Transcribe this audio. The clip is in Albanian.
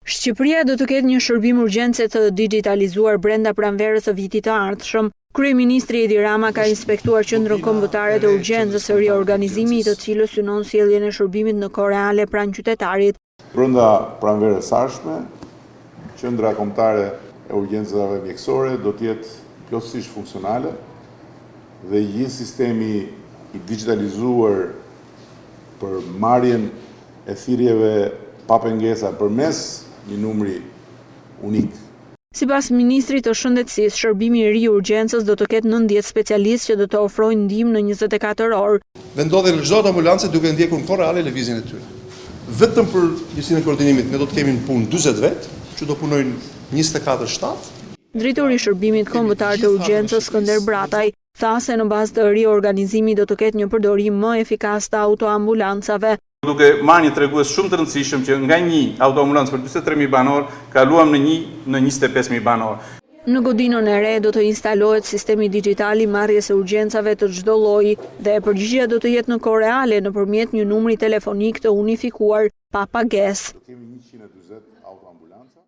Shqipëria do të ketë një shërbim urgjence të digitalizuar brenda pranverës së vitit të ardhshëm. Kryeministri Edi Rama ka inspektuar qendrën kombëtare të urgjencës së riorganizimi i të cilës synon sjelljen e shërbimit në kohë reale pranë qytetarit. Brenda pranverës së ardhshme, qendra kombëtare e urgjencave mjekësore do të jetë plotësisht funksionale dhe gjithë sistemi i digitalizuar për marrjen e thirrjeve pa pengesa përmes një numri unik. Sipas ministrit të shëndetësisë, shërbimi i ri i urgjencës do të ketë 90 specialistë që do të ofrojnë ndihmë në 24 orë. Vendodhen çdo ambulancë duke ndjekur në kohë reale lëvizjen e tyre. Vetëm për njësinë e koordinimit ne do të kemi në punë 40 vet, që do punojnë 24/7. Drejtori i shërbimit kombëtar të urgjencës Skënder Brataj tha se në bazë të riorganizimit do të ketë një përdorim më efikas të autoambulancave. Duke marrë një tregues shumë të rëndësishëm që nga një autoambulancë për 43.000 banor, kaluam në 25.000 banor. Në godinën e re do të instalohet sistemi digital i marrjes së urgjencave të çdo lloji dhe përgjigjja do të jetë në kohë reale nëpërmjet një numri telefonik të unifikuar pa pagesë.